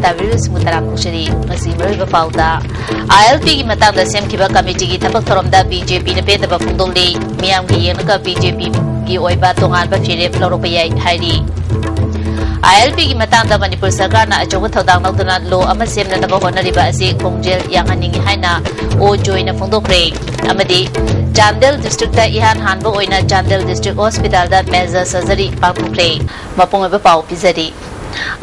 ताबिरुस मुतराम कुशरी मसी मरुब पाउदा ILP की Matang the same किबा committee की थबक थरमदा BJP ने पेदबा फुंदोंगली मियाम की येनका BJP की ओइबा तोंगानबा फिरेप लौरोप याई हाइरी ILP की मतंग द मणिपुर सरकार ना अचोग थौदांग लौदना लो अमा सेमननबा होनरिबा असि खोंगजेल यांगनिंग हाइना ओ जोइना फुंदोक्रे अमदी चांदेल डिस्ट्रिक्ट इहान हानबो ओइना चांदेल डिस्ट्रिक्ट हॉस्पिटल दा मेजर सर्जरी पापुक्रे मपुंगबा पाउ पिजरी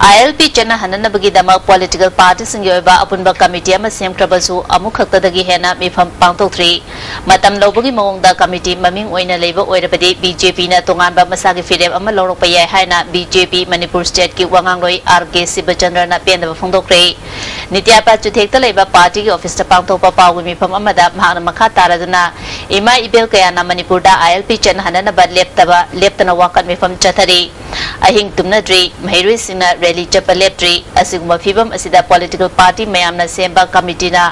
ILP चना हननबगी दमा पॉलिटिकल पार्टी सिंगयोबा अपुनबा कमिटी अमा सेमक्रबसु अमुक खक्तदगी हेना मिफम पांगतोक्थ्री मतम लौबगी मवंगदा कमिटी ममिंग ओइना लेबा ओइरबदि BJP ना तोंगानबा मसागी फिरेब अमा लौरोपा याय हाइना BJP मणिपुर स्टेट की वांगांगलोई RK शिवचंद्र ना पेंदबा फोंदोक्रे नित्यापा चुथेक्ता लेबा पार्टी की ऑफिस ता पांगतोपा पावगी मिफम अमदा महान मखा तारादना इमा इबेल कयाना मणिपुर दा ILP चना हननबा लेप्तना वाकत मिफम चथरी अहिंग तुमनद्री महिरुई सिंगना रैली चप्पा लेप्ट्री असिगुमा फिबम असिदा पॉलिटिकल पार्टी मयामना सेम्बा कमिटीना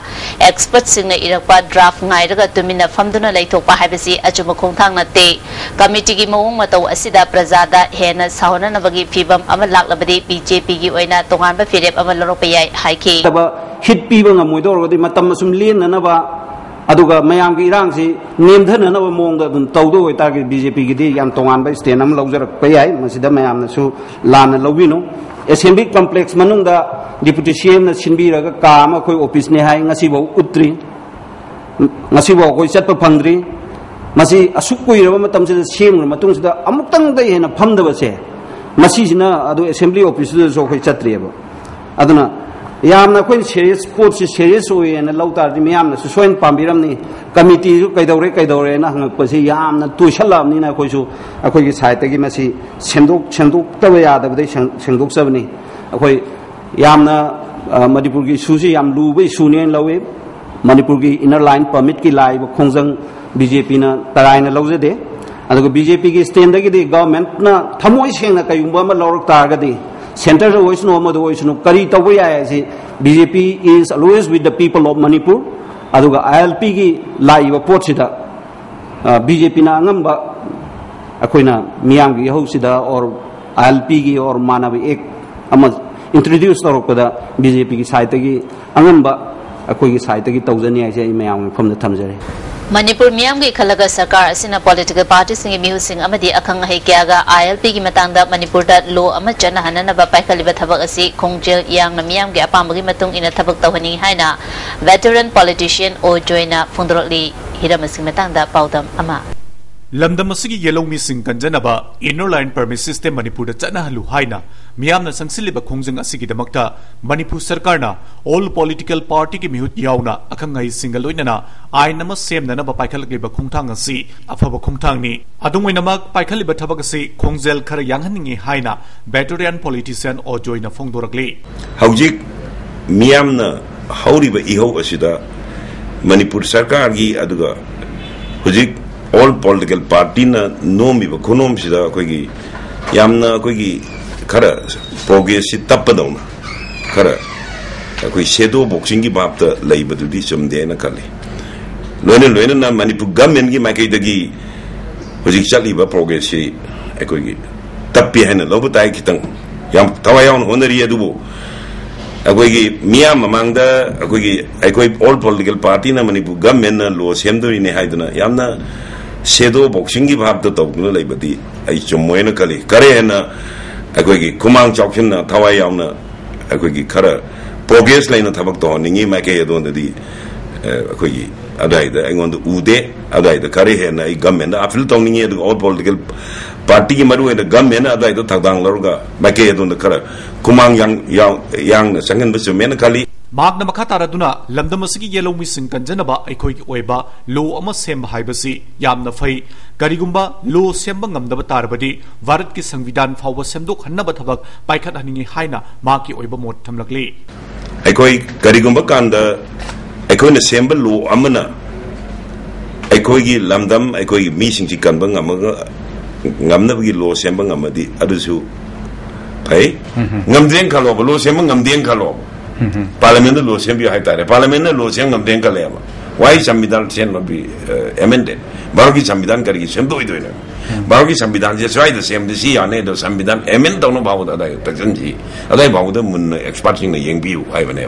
एक्सपर्ट सिंगना इरकपा draft ngairaga tumina famduna leithokpa haibasi achuma khongthang natte committee की मवोंग मतौ असिदा प्रजादा हेना सावननबगी फिबम अमा लाक्लबदि BJP की ओइना तोंगानबा फिरेप अमा लरोप याय हाइखे तब हिट पीबा ngmoidorgadi matam asum lenanaba aduga mayam gi irang si nemdhananaba mongda dum tawdo oitargi BJP gi di yam tonganba stand am lawjarak pa yai masida mayam na su lana lawino assembly complex manungda deputy CM na sinbiraga ka ama khoi office ne hai ngasi bo utri ngasi bo khoi chatpa phangdri masi asuk koiraba matam se sem matung sida amuktang dai hena phamdaba se masi sina adu assembly office de so khoi chatrieba aduna yamna khoi serious sport se serious oi na lautar di yamna su soin pambiram ni committee su kaidore na hang pa se yamna tuishalam ni na khoi su akhoi gi site gi masi senduk tawa ya da dai senduk sabni akhoi yamna manipur gi su si yam lu bai su ne lawe manipur gi inner line permit ki lai ba khongjang BJP na tarai na lawje de adugo BJP gi stand gi de government na thamoi seng na kayumba ma lawrak tar ga de center voice no ma voice no kari tawi ya si BJP is always with the people of Manipur aduga ILP gi lai ba pot sida BJP na ngamba akoina miyam gi ho sida or ILP gi or manabi ek ama introduce toropada BJP gi side gi angamba akoi gi side gi tawjani ai se mayam from the thamjare Manipur मियाम की खलगा सरकार असिना political party सिंग मिहु सिंग अमदी अखंग है क्यागा ILP की मतंगदा मणिपुर दा लो अमा चना हननबा पाइखलिबा थबक असि खोंगजेल यांग मियाम के अपामगी मतुंग इना थबक तवनी हाइना वेटरन पॉलिटिशियन ओ जोइना फुंदरली हिरम सिंग मतंगदा पाउदम अमा लमदम असगी येलो मिसिंग कंजनबा inner line permit system Manipur दा चना हलु हाइना मियामना संगसिलिबा खोंजंग असिगी दमकता मणिपुर सरकारना ऑल पॉलिटिकल पार्टी की मिहुत यावना अखंगई सिंगल लोइनना आइन नम सेमननबा पाइखलगिबा खोंथांग असि अफबा खोंथांगनी अदुंगैनमक पाइखलिबा थबक असि खोंजेल खर यांगहनिंगी हाइना वेटरन पॉलिटिशियन ओ जोइना फोंगदोरकली हौजिक मियामना हौरिबा इहौ असिदा मणिपुर सरकार की अदुगा हुजिक all political party na nomi ba khonom sida koi gi yamna koi gi khara progress si tapadona khara koi shadow boxing gi bap ta leiba du di somde na kali loina na Manipur government gi makai dagi hojik chali ba progress si koi gi tappi hena lobu tai kitang yam tawayon honari adubo akoi gi miyam mamangda akoi all political party na Manipur government na lo semdori ne haiduna yamna shadow boxing की भाव तो तौगुना लेबदी आई चुमोयना कली करे है ना अकोई की कुमांग चौकिन ना थवाई याव ना अकोई की खरा प्रोग्रेस लाइन थबक तो निंगी मैके ये दोन दी अकोई की अदाई द एंगों दो उदे अदाई द करे है ना एक गवर्नमेंट अफिल तो निंगी दो ऑल पॉलिटिकल पार्टी की मरुए द गवर्नमेंट अदाई दो थकदांग लरुगा मैके ये दोन द खरा कुमांग yang संगन बस में ना कली मागना मखा तारादुना लमदम असगी येलो मिसिंग कंजनबा अखोई की ओइबा लो अमा सेम हाइबसी यामना फै करिगुंबा लो सेम ngमदबा तारबदी भारत की संविधान फावबा सेमदोक हन्नबा थबक पाइखत हनिंगी हाइना माकी ओइबा मोट थमलकली अखोई करिगुंबा कांदा अखोई ने सेम लो अमना अखोई की लमदम अखोई मिसिंग जी कनबा ngमनबगी लो सेम ngमदी अदुसु फै ngमदें खलो लो सेम ngमदें खलो Parliament law sembi hai tare Parliament law sem ngam den kale ba why संविधान change not be amended Bharat की संविधान करके सेमदोई दोइना भारत की संविधान जे स्वाइद सेमदिसी याने दो संविधान एमेंड तौनो बावदा अदाय तक्सन जी अदाय बावदा मुन एक्सपर्ट सिंग ने येंबियु हाइबने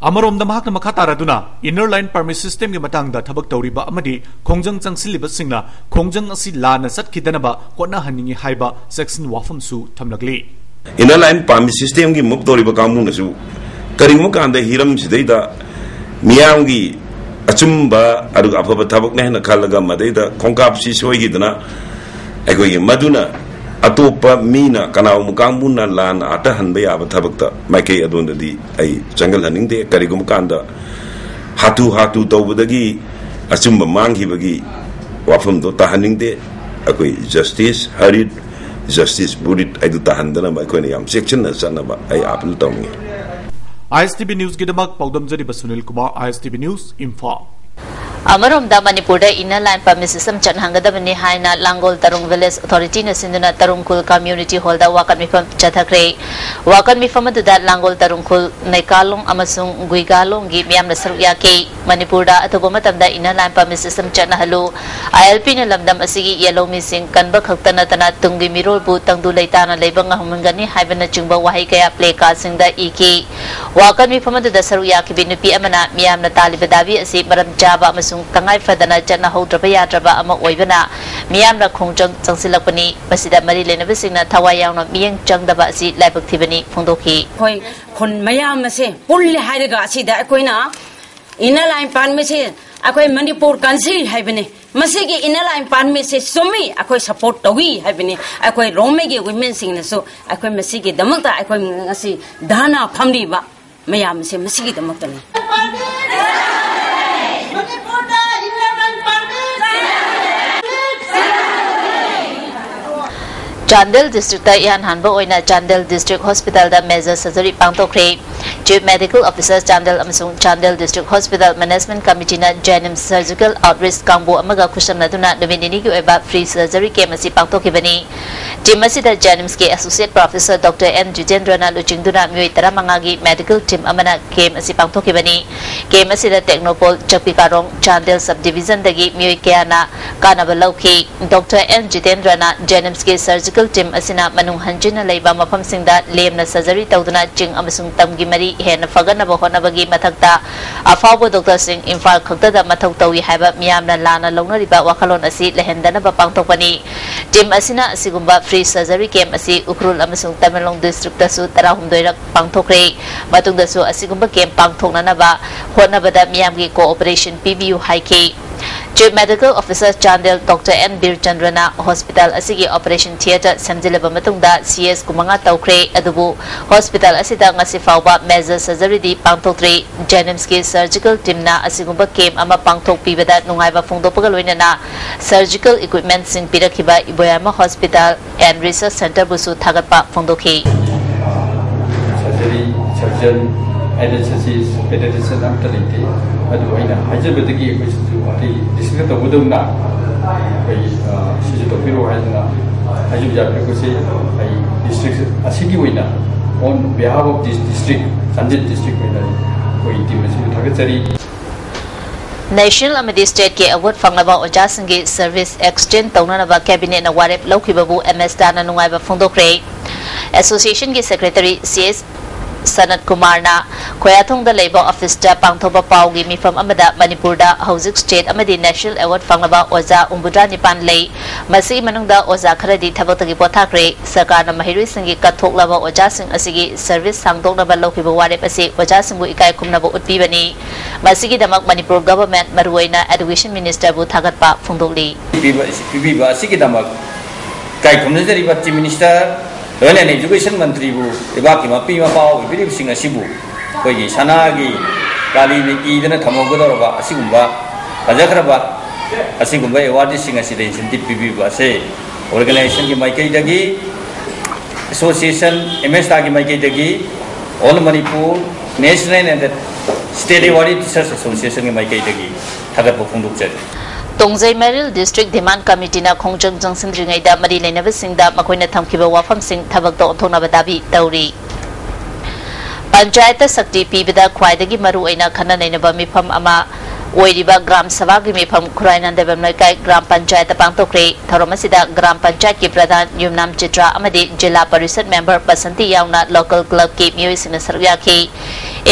अमरोम दमहाक मखा तारादुना इनर लाइन परमिट सिस्टम के मतंग दा थबक तौरीबा अमदी खोंजंग चंगसिलिबा सिंगना खोंजंग असि लाना सटखिदनबा होना हनिंगी हाइबा सेक्शन वाफमसु थमलगली इनर लाइन परमिट सिस्टम की मुक्त तौरीबा कामूनसु करिंगमु कांदे हिरम सिदैदा मियांगी अचुंबा अदुग अफबा थबक नेहना खलगा मदैदा खोंकापसि सोयगिदना एगोय मदुना अतोपा मीना कनाउ मुकांगमुना लान आटा हनबे याब थबकता माइके अदोंददी आई जंगल हनिंगदे करिगुम कांदा हातु हातु तौबदगी अचुंबा मांगहिबगी वाफम दो ताहनिंगदे अकोय जस्टिस हरित जस्टिस बुरित आइदु ताहनदना माइकोने याम सेक्शन न सनबा आई आपल तौंगी ISTV न्यूज के दमक पौदम जरिबा सुनील कुमार ISTV न्यूज इम्फाल अमरोमदा Manipur inner line permit system चनहंगदबनी हाइना लांगोल तरुंग विलेज अथॉरिटी न सिंधुना तरुंगकुल कम्युनिटी हॉल दा वाकन मिफम चथखरे वाकन मिफम अदुदा लांगोल तरुंगकुल नैकालोंग अमसुंग गुइगालोंग गी मियामना सरुक याके मणिपुर दा अथोबा मतमदा इनर लाइन परमिट सिस्टम चनहलु ILP न लमदम असिगी येलोमी सिंग कनबा खक्तना तना तुंगी मिरोलबु तंगदु लेताना लेबा ngahumangani haibana chungba wahi kaya play card singda iki wakan मिफम अदुदा सरुक याके बि नुपी अमना मियामना तालिबा दाबी असि मरम चाबा तंगाई फदना चना हौद्रबा याद्रबा अमा ओइबना मियामना खोंजंग चंगसिलकपनी मसिदा मरी लेनबसिंगना थवाय यावना मियंग चंगदबा असि लाइबक थिबनी फोंदोखी होय खुन मयाम से पुल्ले हाइरगा असिदा अकोइना इनर लाइन पान में से अकोइ मणिपुर काउंसिल हाइबने मसिगी इनर लाइन पान में से सुमी अकोइ सपोर्ट तवी हाइबने अकोइ रोमेगी वुमेन सिंगनसो अकोइ मसिगी दमकता अकोइ ngasi दाना फमदीबा मयाम से मसिगी दमकतने चांदेल डिस्ट्रिक्ट यान हानबा ओइना चांदेल डिस्ट्रिक्ट हॉस्पिटल दा मेजर सर्जरी पांगतोखरे चीफ मेडिकल ऑफिसर चांदेल अमसुंग Chandel district hospital management committee ना जेनिम सर्जिकल आउटरीच कांगबो अमगा खुशमनदुना नुमिनिनी की ओइबा फ्री सर्जरी केम असि पांगतोखिबनी टीम असिदा जेनिम्स के एसोसिएट प्रोफेसर डॉक्टर एन जितेंद्रना लुचिंगदुना मियोय 13 गी मेडिकल टीम अमना केम असि पांगतोखिबनी केम असिदा टेक्नोपोल चक्पिकारोंग चांदेल सब डिवीजन दगी मियोय केयाना कानाबा लौखि डॉक्टर एन जितेंद्रना जेनिम्स के सर्जिकल टीम असिना मनुंग हंजिना लेबा मफम सिंगदा लेमना सर्जरी तौदुना चिंग अमसुंग तमगी मरी हेन फगनबा होनबगी मथक्ता अफावो डॉक्टर सिंह इम्फाल खक्तदा मथौ तौई हाइबा मियामना लाना लौनरिबा वाखलोन असि लेहेंदनबा पांगतोकपनी टीम असिना असिगुंबा फ्री सर्जरी कैम्प असि उखरुल अमसुंग तमेंगलोंग डिस्ट्रिक्ट तसु 13 रक पांगतोकरे मतुंगदसु असिगुंबा कैम्प पांगथोकननबा होनबदा मियामगी कोऑपरेशन पीबीयू हाइके chief medical officer Chandel doctor N Bir चंद्रना हॉस्पिटल असिगी ऑपरेशन थिएटर समजिलबा मतुंगदा सीएस कुमंगा तौखरे अदुबु हॉस्पिटल असिदा ngasi फावबा मेजर सर्जरी दी पांगथोकत्रे जेनिम्स के सर्जिकल टीमना असिगुंबा केम अमा पांगथोक पीबदा नुंगाइबा फोंदोपगा लोइनना सर्जिकल इक्विपमेंट सिंग पिरखिबा इबोयामा हॉस्पिटल एंड रिसर्च सेंटर बुसु थागतपा फोंदोखि सर्जरी सर्जन एनेस्थेसिस्ट पेडियाट्रिशियन अमतलिते अदु होइना हाइजबदगी कोइसु अति डिस्कस तबुदुना कोइ सिजु तोपिरो हाइना हाइजु जाबे कोसे आई डिस्ट्रिक्ट असिगी होइना on behalf of this district Chandel district होइना कोइ टीम सिजु थागचरी नेशनल अमदी स्टेट के अवार्ड फंगलबा ओजासिंगी सर्विस एक्सटेंड तौननबा कैबिनेट ना वारेप लौखिबबु एमएस दाना नुंगाइबा फोंदोखरे एसोसिएशन के सेक्रेटरी सीएस सनत कुमारना खोयाथोंग दा लेबा ऑफिस दा पांगथोबा पाउगी मिफम अमदा मणिपुर दा हौजिक स्टेट अमदी नेशनल अवार्ड फंगलबा ओजा उम्बुद्रा निपान ले मसी मनुंगदा ओजा खरदी थबतगी पोथाखरे सरकार ना महिरुई सिंगी कथोकलबा ओजा सिंग असिगी सर्विस सांगदोंगनबा लौखिबा वारेप असे ओजा सिंगु इकाय खुमनबा उटपीबनी मसिगी दमक मणिपुर गवर्नमेंट मरुवैना एजुकेशन मिनिस्टर बु थागतपा फोंदोकली पीबीबा असिगी दमक काय खुमनजरिबा चीफ मिनिस्टर When education मंत्री बु इबाकी मापी मापाव बिरिब सिंह असिबु कोई सनागी काली ने ईदना थमोगदरबा असिगुंबा अजखरबा असिगुंबा अवार्ड सिंह असिदे इंसेंटिव पीबीबा से ऑर्गेनाइजेशन की माइकैदगी एसोसिएशन एमएस ता की माइकैदगी all Manipur national and state award teachers association की माइकैदगी थागत फोंदोकजरी तोंगजै मेरिल डिस्ट्रिक्ट डिमांड कमिटी ना खोंजंग जंगसिंद्रिङैदा मरि लेनबसिंगदा मखोइना थमखिबा वाफमसिंग थबकतो ओंथोनबा दाबी तौरी पंचायत शक्ति पीबदा ख्वाइदगी मरु ओइना खन्ना नैनबा मिफम अमा ओइरिबा ग्राम सभा की मिफम खुराइनान देबम लैकाई ग्राम पंचायत पांगतोक्रे थौरम असिदा ग्राम पंचायत की प्रधान युमनाम चित्रा अमदि जिला परिषद मेंबर बसंती यावना लोकल क्लब की मियोइसिंग सरक याखी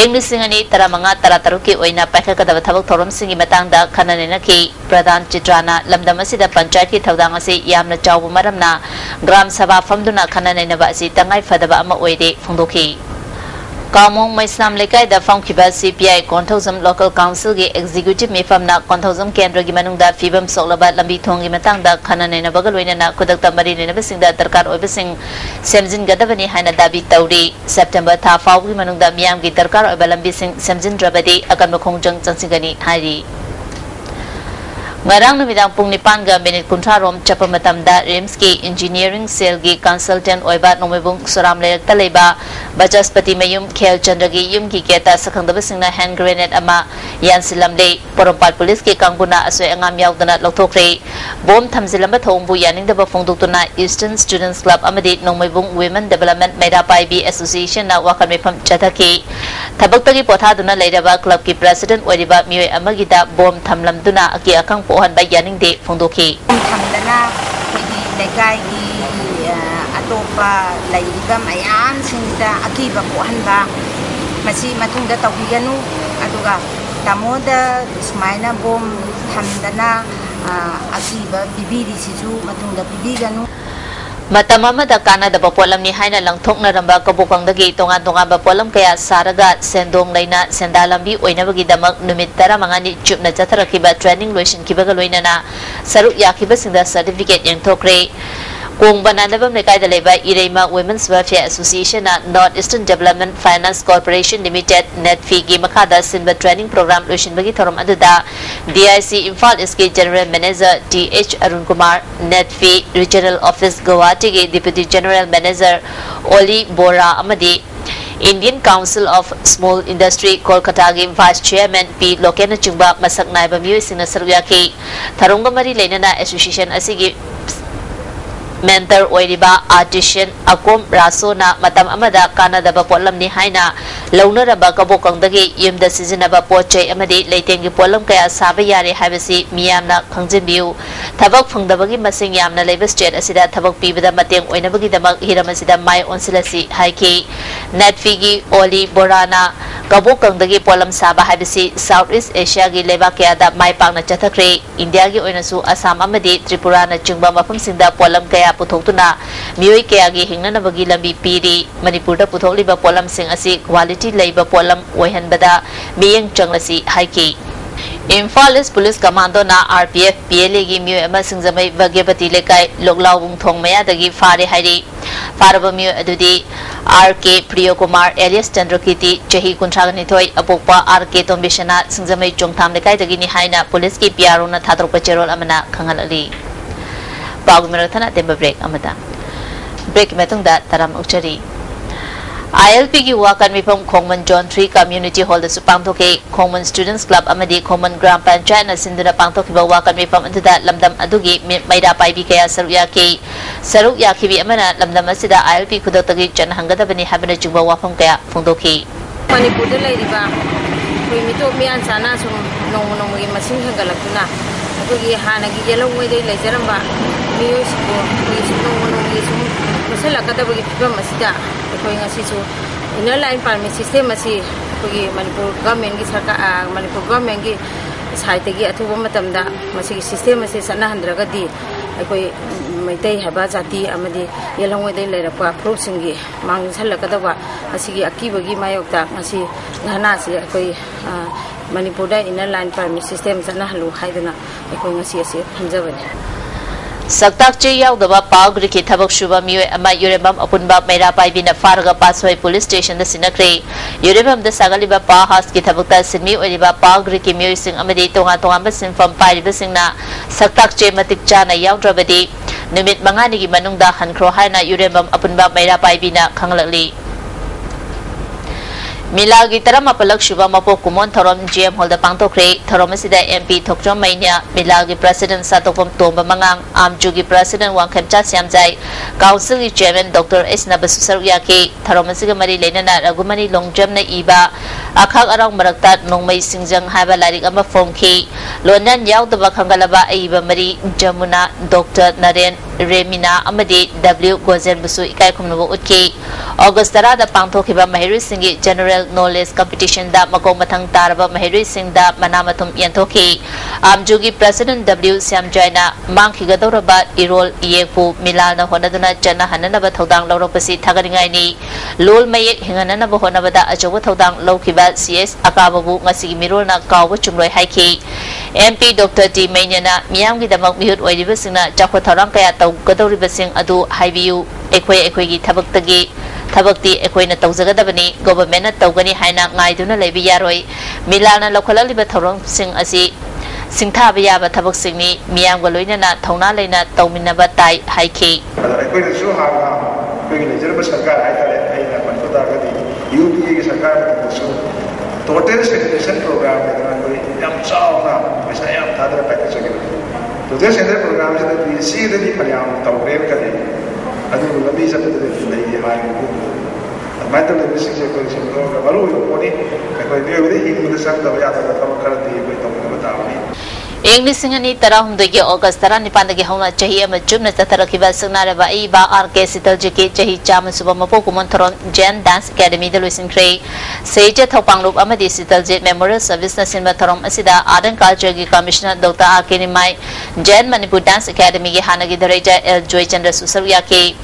इंग्लिसिंगनी तरामंगा तरातरुक की ओइना पाइखकदब थबक थौरम सिंगी मतंगदा खननेनखी प्रधान चित्राना लमदम असिदा पंचायत की थौदांग असे यामना चावब मरमना ग्राम सभा फमदुना खननेनबा असि तंगाई फदबा अमा ओइदे फोंदोखी कामोंग मैस्नाम लेकाई द फंखिबा सीपीआई कोंथौजम लोकल काउंसिल की एग्जीक्यूटिव मिफमना कोंथौजम केंद्र की मनुंगदा फिबम सोलबा लंबी थोंगी मतंगदा खननेनबगल लोइनना खुदकता मरी नेनबसिंगदा दरकार ओइबसिंग सेमजिनगदबनी हाइना दाबी तौरी सेप्टेम्बर था फाउगी मनुंगदा मियाम की दरकार ओइबा लंबीसिंग सेमजिनद्रबदी अकन मखोंजंग चंसिगनी हाइरी ngarang numidang pung nipan ga minute kuntra rom chapa matamda rims ki engineering cell gi consultant oiba nomebung soram leyak taleba bajaspati mayum khel chandra gi yum ki keta sakhangdaba singna hand grenade ama yansilam le porompat police ki kangbuna asoi angam yaudana lokthokre bom thamjilamba thongbu yaningdaba phongdoktuna eastern students club amadi nomebung women development maida pai bi association na wakam mefam chathaki thabaktagi pothaduna leiraba club ki president oiriba mioi amagi da bom thamlamduna aki akang pohan by yaning de fondoki thamdana khodi lekai gi atopa laiba mayam singda akiba pohan ba masi matungda tawiganu aduga tamoda smaina bom thamdana akiba bibiri sisu matungda bibiganu Matamama da kana da bapolam ni haina langthok na ramba kabukang dagi tongan tongan bapolam kaya saraga sendong laina sendalambi oinabagi damak numit tara mangani chup na chatharakiba training loisin kibaga loina na saruk yakiba singda certificate yang thokre kung bananabam lekai da leba Ireima Women's Welfare Association na North Eastern Development Finance Corporation Limited NETFI gi makada sinba training program loisin bagi thorom aduda DIC Imphal SK General Manager TH Arun Kumar NETFI Regional Office Guwahati gi Deputy General Manager Oli Bora amadi Indian Council of Small Industry Kolkata gi Vice Chairman P Lokena chungba masak naiba miyo singna saruyaki tharunga mari leinana association asigi mentor oiriba artisan akom rasona matam amada kanadaba polam ni haina launaraba kabokang dagi yumda sizinaba pochai amadi leitengi polam kaya saba yare habasi miyamna khangjinbiu thabak phangdabagi masing yamna leba state asida thabak pibada mateng oinabagi damak hiramasida mai onsilasi haiki netfigi oli borana kabokang dagi polam saba habasi South East Asia gi leba kaya da mai pangna chathakre India gi oinasu Assam amadi Tripura na chungba mafam singda polam kaya puthokuna mioi kaya gi hingnana bagi lambi piri Manipur da puthokliba polam sing asi quality leiba polam oihanbada miyeng changlasi haiki Imphal East Police Commando na RPF PLA gi mioi ama singjamai Bagyapati lekai loklaubung thong maya dagi fare hairi faraba mioi adudi RK Priyokumar alias Chandrakiti chahi kuntragani thoi apokpa RK Tombishana singjamai chongtham lekai dagi ni haina police ki PRO na thatrokpa cherol amana khangalali Bagu Marathana Temba break amata break metungda taram uchari ILP ki wakan mipam Khongman John 3 Community Hall da supangthoke Khongman Students Club amadi Khongman Gram Panchayat na sinduna pangthoke ba wakan mipam antuda lamdam adugi maida paibi kaya saruk yaki bi amana lamdam asida ILP khudotagi chan hangada bani habana chungba wafam kaya phongdoki Manipur da lairiba koi mito mian sana sum nong gi masing hangalakuna adugi hanagi yellow way dai laijaramba miyo sibo nong sum masala kada bagi fibam asida koi ngasi su inner line permit system asi koi Manipur government gi sarka Manipur government gi site gi athuba matamda masi system asi sana handraga di koi maitai haba jati amadi yellow way dai lairapa proof singi mang sala kada ba asigi akibagi mayokta ngasi hana si koi Manipur da inner line permit system sana halu haiduna koi ngasi asi hamjabani Saktak che yaudaba paugri ki thabak shuba miyo ama yurebam apunba mera paibina farga paswai police station da sinakre yurebam da sagaliba pa has ki thabakta sinmi oriba paugri ki miyo sing amadi tonga ba sinfam paiba singna saktak che matik chana yaudrabadi numit mangani gi manungda hankhro haina yurebam apunba mera paibina khanglali Milagi Taramapalak Shuba Mapo Kumon Thorom GM Holder Pangtokre, Thoromasida MP Tokjom Mania, Milagi President Satopom Tomba Mangang, Amjugi President Wangkemcha Siamjai, Council Chairman Dr. Esna Basusaruyaki, Thoromasiga Mari Lenana, Agumani Longjamna Iba, Akak Arang Maraktat, Nongmai Singjang Haba Larik Ama Fomki, Lonan Yao the Bakangalaba Iba Mari, Jamuna, Dr. Naren, Remina, Amadi, W. Gozen Busu Ikai Kumno Uki, August Tarada Pangtokiba Mahiri Singi, General Knowledge Competition da Makong Matang Taraba Mahiri Singh da Manamatum Yantoki, Amjugi President W. Siamjaina, Mankigadoraba, Irol, Yeku, Milana Honaduna, Jana Hananaba Todang, Lauropasi, Tagaringaini, Lul Mayek, Hinganaba Honabada, Ajowa Todang, Lokiba, CS, Akababu, Masi Mirona, Kawa Chumroy Haiki, MP Dr. D. Mainana, Miyangi the Mokmihut, Oidibasina, Jako Tarankaya, Gadoribasing, Adu, Haibiu, Equegi, Tabaktagi. Tabakti Equina Tozagadabani, Government Togani Haina, Naiduna Levi Yaroi, Milana Lokalali Batorong Sing Asi, Singtabia Batabak Singni, Miangolina, Tona Lena, Tominaba Tai, Haiki. Total sanitation program yam sauna misa yam thadra package agin total sanitation program se the see the phaliam tawre kare adu labi sa padu nei hai ko matter the basic ko se ko balu ko ni ko ne uri hing the sang da ya da tam karati ko to ko batawani English Singani Tarahumdagi August Taranipandagi Hona Chahi Amajumna Tatarakiba Sanaraba Iba RK Sitalji Chahi Chaman Subamapo Kumontoron Jan Dance Academy the Luisin Cray Sage Topanglup Amadi Sitalji Memorial Service Nasin Matarom Asida Adan Culture Commissioner Dr. Akinimai Jan Manipur Dance Academy Hanagi Dereja El Joy Chandra Susariaki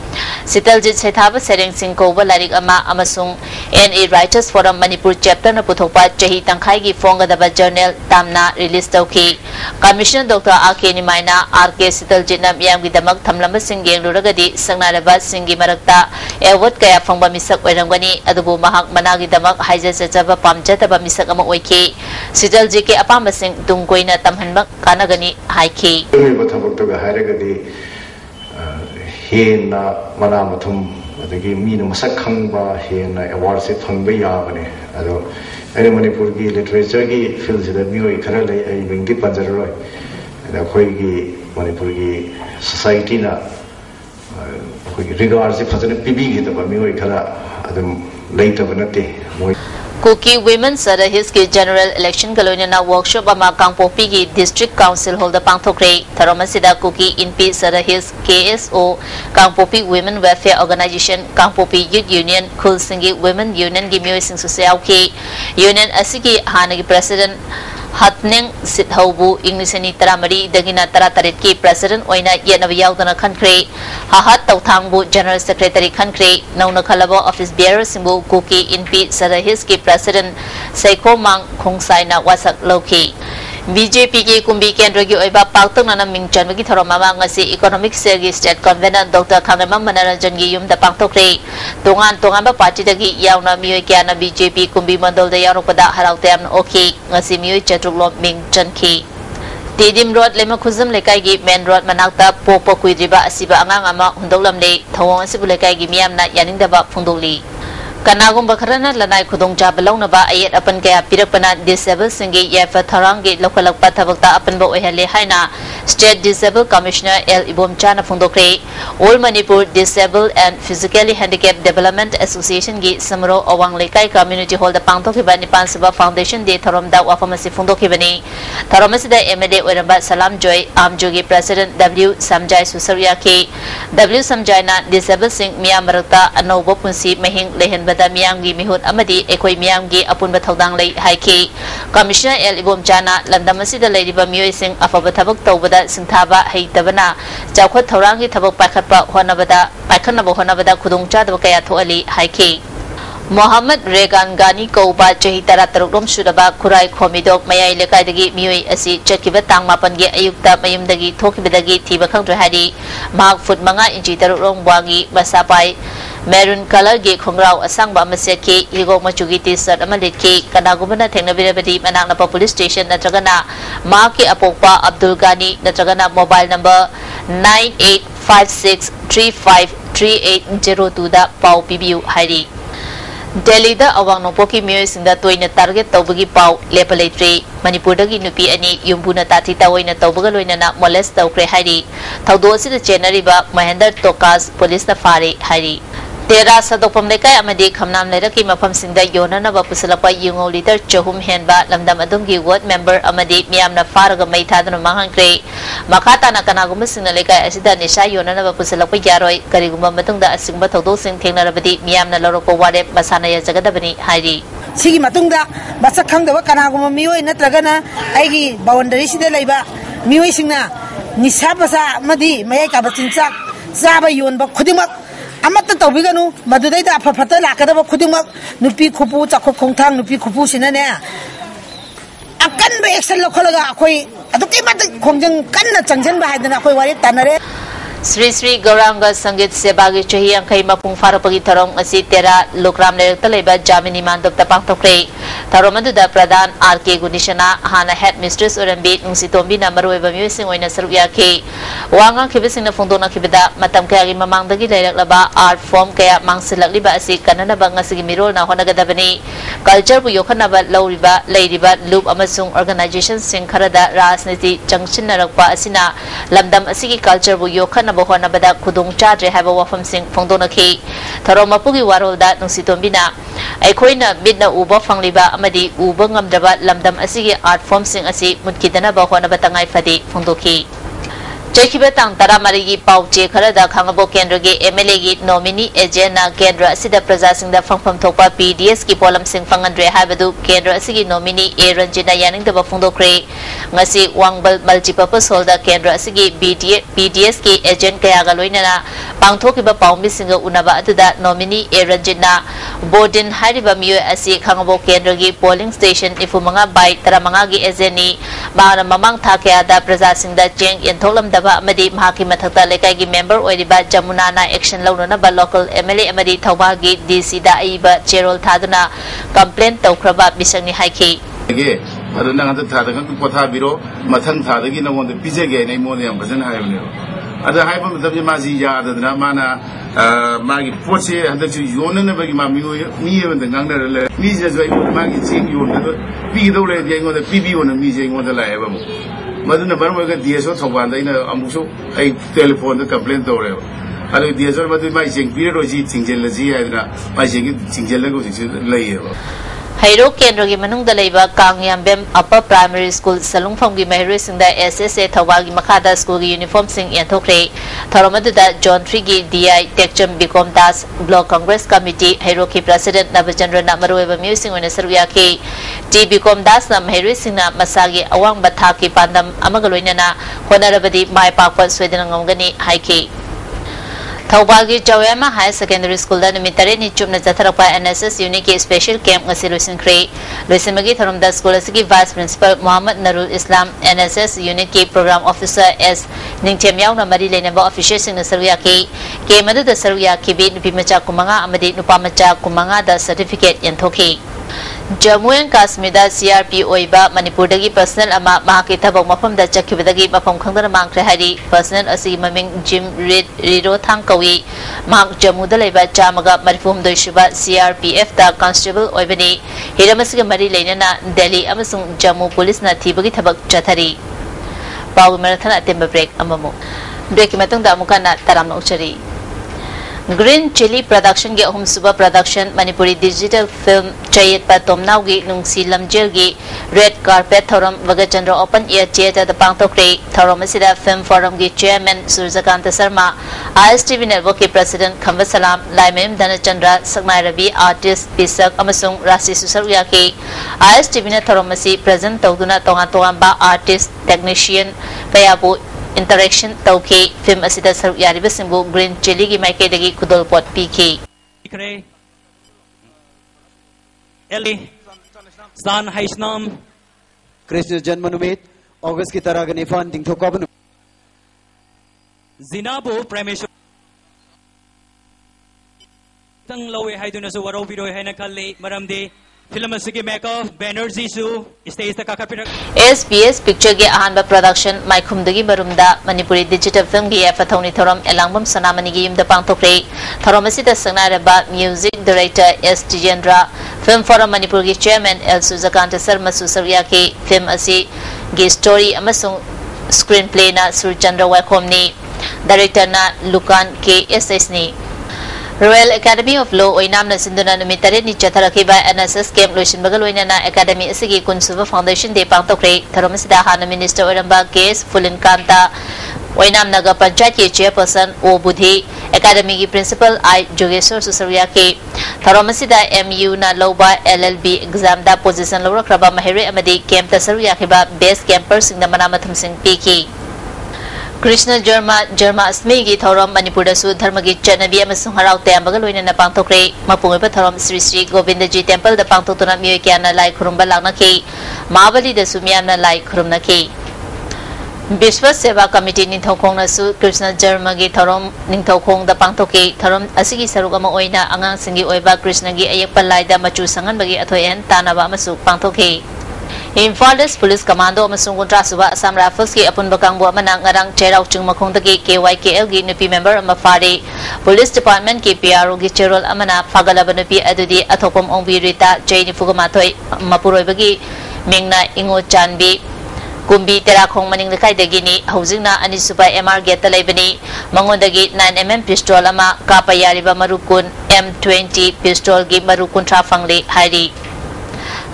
Sitalji Setaba Sering Singko Larik Ama Amasung NA Writers Forum Manipur Chapter Naputopa Chahi Tangkai Fonga Daba Journal Tamna Release Toki Commissioner Dr. Akeni Maina RK Sitaljitnam Yamgi Damak Tamlamba Singgeng Luragadi Sangnaraba Singgi Marakta Award Kaya Fangba Misak Oirangani Adubu Mahak Managi Damak Haija Jajaba Pamjataba Misak Ama Oiki Sitaljike Apamba Sing Tungkoina Tamhanmak Kanagani Haiki Bathabaktaga Haragadi Hena Manamatum adagi Mina Masak Khangba Hena Award Se Fangba Yabane Ado Any Manipur literature fields that new currently a wing dip and the Koigi Manipur society na regards the President PB the Bamio Kara Adam later Vanate. Kuki Women's Hiski General Election Colonial Workshop Ama Kangpopi District Council Holder Pangtokre, Taramasida Kuki in Peace His KSO, Kangpopi Women Welfare Organization, Kangpopi Youth Union, Kulsingi Women Union Gimuising Socialki, Union Asiki Hanagi President Hatning Sithobu, English and Taramari, Dagina Tarataritki, President Oina Yenavialdana Country, Hahat Tautangbu, General Secretary Country, Nauna Kalabo Office Bearer Simbu, Kuki in Pete Sarahiski, President Seiko Mang Kungsaina Wasak Loki. BJP ki kumbi kendra gi oiba paktang nana mingchan gi thoromama ngasi economic sergi state convener Dr. Khanama Manaranjan gi yum da paktokre tongan ba party dagi yauna mioi kya na BJP kumbi mandol da yaropada harautem oki ngasi mioi chatruklo mingchan ki Tidim Road Lema Khuzam Lekai gi Main Road Manakta Popo Kuidriba Asiba Angang Ama Hundoklam Le Thawong Asibu Lekai gi Miam na Yaningdaba Phungdoli Kanagum Bakarana Lanai Kudong Jabalong ba ayat apan kaya pirakpana disabled singi yafa tharangi lokalak pathabakta apan ba oihale haina State Disabled Commissioner L. Ibom Chana Phungdokre All Manipur Disabled and Physically Handicapped Development Association gi Samro Awang Lekai Community Hall da Pangtokhiba Nipan Siba Foundation de Tharomda Wafamasi Phungdokhibani Tharomasida MLA Oiramba Salam Joy Amjogi President W. Samjai Susariaki W. Samjaina Disabled Sing Miyam Marakta Anobo Punsi Mahing Lehen Bada Miyamgi Mihut Amadi Ekoi Miyamgi Apun Bathodang Lay Haiki Commissioner L. Ibom Chana Landamasida Ladiba Miyoi Sing Afaba Tabak Tawbada Singthaba Heitabana Jawkhot Thaurangi Tabak Pakhatpa Honabada Pakhanabo Honabada Kudong Chadaba Kaya Thoali Haiki Mohammed Regan Gani Koba Chahi Taratarukrom Sudaba Kurai Khomidok Mayai Lekaidagi Miyoi Asi Chakiba Tang Mapangi Ayukta Mayumdagi Thokibadagi Thiba Khangdra Hadi Mahak Foot Manga Inchi Tarukrom Wangi Masapai Maroon color gi khongrau asang ba maseki igok machugi t-shirt amalit ki kanagumana thengnabirabadi manaknapa police station natragana maki apokpa Abdul Gani natragana mobile number 9856353802 da pau pibiu hairi Delhi da awang nongpoki miyoy singda toina target tawbagi pau lepa leitre Manipur dagi nupi ani yumbuna tati tawoina tawbaga loina na molest tawkre hairi thawdo asida chenariba Mahendra Tokas police na fari hairi Tera sadopam lekai amadi khamnam leraki mafam singda yonana ba pusalakpa yungo leader chahum henba lamdam adumgi ward member amadi miyamna faraga mai thadana manghankre makata na kanaguma singna lekai asida nisha yonana ba pusalakpa yaroi kariguma matungda asingba thawdo sing thengnarabadi miyamna lorokpa ware masana ya jagadabani hairi sigi matungda basak khangdaba kanaguma mioi natragana aigi boundary sida leiba mioi singna nisha basa amadi mayai ka bachinchak zaba yonba khudimak amata tawbiganu madudayda afafata lakadaba khudimak nupi khupu chakho khongthang nupi khupu sinane akanba action lokholaga akhoi aduki mat khongjang kanna changjanba haidana akhoi wari tanare Sri Sri Gauranga Sangit Sebagi Chahi Angkai Mapung Farapagi Tharong Asi Tera Lokram Lerekta Leiba Jamini Mandop Tapang Tokre Tharomaduda Pradhan R.K. Gunishana Hana Head Mistress Urambit Nungsitombi na Marueba Musing Oina Sarukya Ke Wanga Kibising na Fungdona Kibida Matam Kaya Gi Mamangdagi Lerak Laba Art Form Kaya Mangsilak Liba Asi Kanana Ba Ngasigi Mirol na Honagadabani Culture Bu Yokhanaba Lauriba Leiriba Loop Amasung Organization Sing Kharada Rajniti Junction Narakpa Asina Lamdam Asigi Culture Bu Yokhanaba Bahwana bada kudung chadre haba wafam sing fongdona ki tharoma pugi warolda nungsitombina aikoina bidna uba fangliba amadi uba ngamdaba lamdam asigi art form sing asi mutkidana bahwana batangai fadi fongdoki Chekiba tang tara marigi pau che kharada khangabo kendra ge MLA gi nominee agena kendra asida praja singda fangpham thokpa PDS ki polam sing fangandre habadu kendra asigi nominee A Ranjina yaning daba fongdokre ngasi wangbal multipurpose hall da kendra asigi PDS ki agent kaya ga loinana pangthokiba paumi singa unaba aduda nominee A Ranjina Bodin hariba miyo asi khangabo kendra gi polling station ifumanga bai taramanga gi ageni bana mamang thakya da praja singda cheng yentholam da Amadi Mahaki Mathakta Lekai member Oiriba Jamunana action launana ba local MLA Amadi Thawbagi DC da Aiba Cherol Thaduna complaint Taukraba Bisangni Haiki aduna ngata thada kan potha biro mathang thada gi namon de pijege nei mon yam bajan hayne ada hayba matab maji ya adana mana magi poche handa ju yonana bagi ma mi yeban de ngang de mi je zoi magi ching yon de pi do le de ngon de pi wona mi je ngon de la yaba mo maduna barmo ga DSO thoban da ina amuso ai telephone de complaint do re ado DSO madu mai jeng pi ro ji chingjel la ji adana mai jeng chingjel la go ji le yeba Hairo Kendra gi manung da leiba Kangyambem Upper Primary School Salungpham gi Mahiri Singda SSA Thawal gi Makhada School gi uniform sing yanthokre Tharomadu da John 3 gi DI Techum Bikom Das Block Congress Committee Hairo ki President Nabachandra Namarueba Musing Wena Sarwiya ki T Bikom Das na Mahiri Singna Masagi Awang Batha ki Pandam Amagaloinana Honarabadi Mai Pakwa Sweden Ngomgani Haiki Thawbagi Jawema High Secondary School da numitare ni chupna jatharapa NSS unit ki special camp ngasi lusin kre lusimagi tharumda school asigi vice principal Muhammad Narul Islam NSS unit ki program officer S Ningchem yauna mari lenaba official sing nasarwiya ki madu da sarwiya ki bi nupi macha kumanga amadi nupa macha kumanga da certificate yanthoki Jammu and Kashmir da CRP oiba Manipur dagi personal ama mahaki thabak mafam da chakibadagi mafam khangdana mangkre hari personal asi maming Jim Riro Thangkawi mahak Jammu da leiba chamaga marifum doishuba CRPF da constable oibani hiramasiga mari leinana Delhi amasung Jammu police na thibagi thabak chathari pawu marathana temba break amamu break matang da amukana taramna uchari Green Chili Production ge Home Suba Production Manipuri Digital Film Chayet pa Tomnau gi Nungsi Lamjel gi Red Carpet Thoram Vagachandra Open Air Theatre da Pangtokre Thoram asida Film Forum gi Chairman Surjakanta Sharma ISTV Network ki President Khamba Salam Laimem Dhanachandra Sakmai Ravi Artist Pisak amasung Rasi Susarya ki ISTV na Thoram asi present tawduna tongan ba artist technician kayabu interaction tauke film asida saruk yariba simbu Green Chili gi maike dagi kudol pot PK Eli San Haisnam Krishna Janmanumit August ki tarah gani funding thokabun Zinabu Prameshwar tang lowe haiduna su waro biro haina khalli maramdi film asigi makeup Banerjee su stage ta kakapira SBS picture ge ahanba production maikhum dagi barumda Manipuri digital film ge fathoni thoram elangbam sanamani ge yumda pangtokre thoram asida sangnaraba music Director S. Tijendra, Film Forum Manipur ki Chairman L. Sujakanta Sarma Susarya ki film asi gi story amasung screenplay na Surchandra Wakom ni, Director na Lukan KSS ni. Royal Academy of Law oinam na sinduna numitare ni chatharakiba NSS camp loishin bagaloina na Academy asigi Kunsuva Foundation de pangtokre tharomasida hana Minister Oramba Case Fulin Kanta oinam naga Panchayat ki Chairperson O Budhi Academy ki Principal I Jogeswar Susarya ke tharomasida MU na loba LLB exam da position lawrakraba mahere amadi camp tasarya khiba best camper singna manamathum sing piki Krishna Jarma Asmi gi thorom Manipur da su dharma gi chanabi amasung harau tem bagaloina na pangtokre mapungoi pa thorom Sri Sri Govindaji Temple da pangtokuna mioi kya na lai khurumba langna ke Mawali da su miyam na lai khurumna ke Bishwa Seva Committee Ningthokong na su Krishna Jarma gi thorom Ningthokong da pangtoke thorom asigi saruk ama oina angang singi oiba Krishna gi ayak palai da machu sangan bagi athoyen tanaba amasuk pangtoke Infaldes Police Commando amasung kontra suba Assam Rifles ki apun bakang buat manang ngarang cherau chung makong dagi KYKL gi nupi member amafari Police Department ki PRO gi cherol amana fagalaba nupi adudi athopom ongbi rita jaini fugamathoi mapuroi bagi mingna ingo chanbi kumbi terakhong maning lekai dagi ni housingna anisuba MR gate laibani mangondagi 9mm pistol ama kapayariba marukun M20 pistol gi marukun trafangli hairi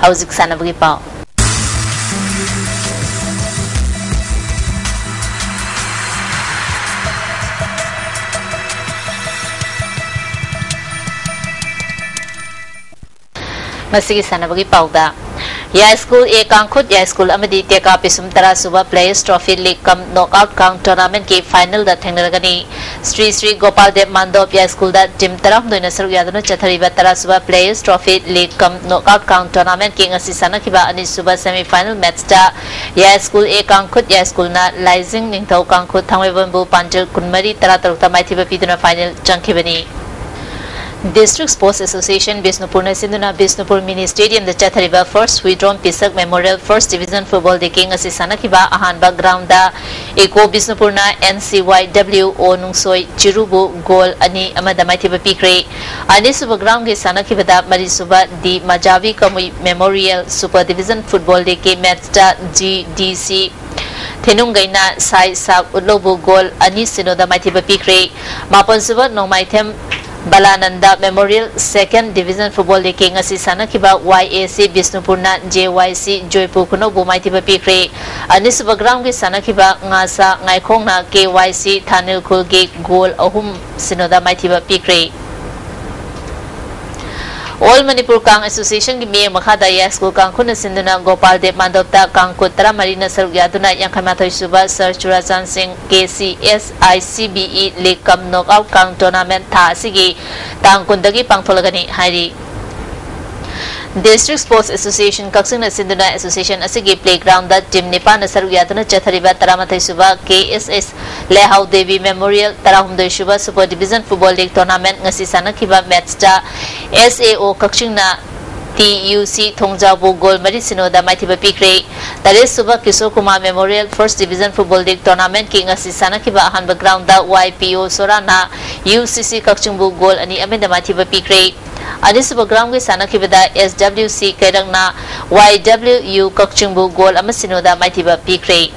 housing sana bagi pau Masigi sana bagi pauda Ya School A Kangkhut Ya School amadi teka pisum tara suba Players Trophy League kam knockout kang tournament ki final da thengnaragani Sri Sri Gopal Dev Mandop Ya School da team taram doina saru yaduna chathariba tara suba Players Trophy League kam knockout kang tournament ki ngasi sana kiba ani suba semi final match da Ya School A Kangkhut Ya School na Laizing Ningthau Kangkhut thangwebambu panjal kunmari tara tarukta maithiba piduna final changkhibani District Sports Association Bisnupur na sinduna Bisnupur Mini Stadium da chathariba First Withdrawn Pisak Memorial First Division Football Diking asi sanakiba ahanba ground da Eko Bisnupur na NCYW o nungsoi Chirubu goal ani amada maithiba pikre ani suba ground ge sanakiba da marisuba di Majavi Kamui Memorial Super Division Football Diking match da GDC Thenungaina Sai Sak Utlobu goal ani sinoda maithiba pikre mapon suba nomaithem Balananda Memorial Second Division Football League ngasi sana kiba YAC Bisnupur na JYC Joypur kuno bumai tiba pikre ani suba ground gi sana kiba ngasa ngaikhong na KYC Thanil Khul gi goal ahum sinoda mai tiba pikre All Manipur Kang Association gi me makhada ya school kang khuna sinduna Gopal Dev Mandopta kang kutra marina saruk yaduna yang khamathoi suba Sir Churajan Singh KCS ICBE League Cup knockout kang tournament tha sigi tang kundagi pangtholagani hairi District Sports Association Kaksing na sinduna association asigi playground da team Nipan na saruk yaduna chathariba taramathai suba KSS Lehau Devi Memorial tarahumdoi suba Super Division Football League Tournament ngasi sana kiba match da SAO Kaksing na TUC Thongjabu goal mari sinoda maithiba pikre tare suba Kishore Kumar Memorial First Division Football League Tournament ki ngasi sana kiba ahanba ground da YPO Sorana UCC Kakchungbu goal ani amenda maithiba pikre ani suba ground ge sana kiba da SWC Kairang na YWU Kakchungbu goal amasinoda maithiba pikre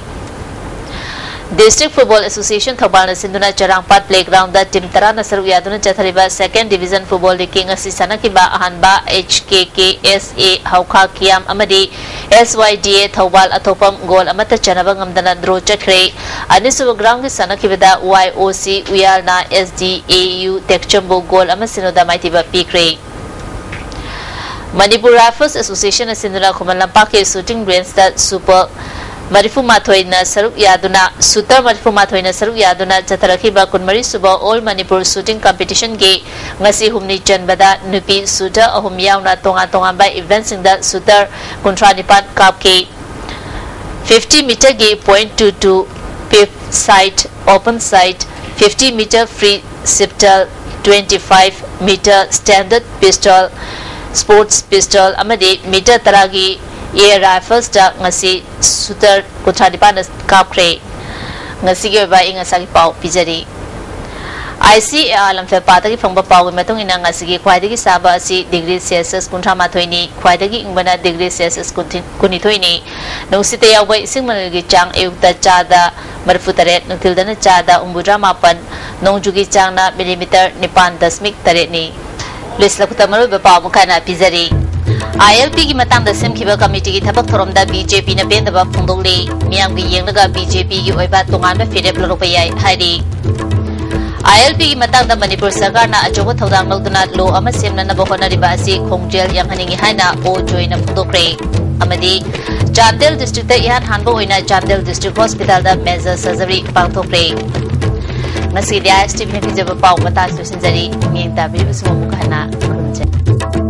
District Football Association Thobal na sinduna Charangpat Playground da team tara na saruk yaduna chathariba Second Division Football League ngasi sana kiba ahanba HKKSA Hauka Kiam amadi SYDA Thobal atopam goal amata chanaba ngamdana draw chakre ani suba ground gi sana kiba da YOC Uyal na SDAU Tekchambo goal amasinoda maitiba pikre Manipur Rifles Association na sinduna Kumalampak ke shooting range da Super Marifu Mathoi na saruk yaduna Sutar Marifu Mathoi na saruk yaduna chatharakiba kunmari suba All Manipur Shooting Competition ge ngasi humni chanbada nupi sutar ahum yauna tonga ba events da sutar kuntra nipat kap ke 50 meter ge .22 fifth side open side 50 meter free pistol 25 meter standard pistol sports pistol amade meter taragi Air Rifles da ngasi sutar kutra dipan kapkre ngasi ge ba inga sagi pau pijari ICAR lamfe patagi phangba pawi matung ina ngasigi khwaidagi saba asi degree Celsius kuntra mathoini khwaidagi ingbana degree Celsius kunithoini nungsite yawai singmalgi chang eukta chada marfutare nungthildana chada umbudra mapan nongjugi changna millimeter 9.8 ni leslakta maru ba pawu kana pizari ILP ki matang da semkhiba committee ki thabak thorom da BJP na bendaba phungdole miyam gi yengnaga BJP ki oiba tongan ba firep lorupayai hairi ILP ki matang da Manipur sarkar na ajoba thodang loduna lo ama semna na bohona riba asi khongjel yang haningi haina o joina phungdokre amadi Chandel district ta ihan hanbo oina Chandel district hospital da major surgery pangthokre ngasi dia ISTV ni jaba paw mata su sinjari mi ta bi bismo mukana khunje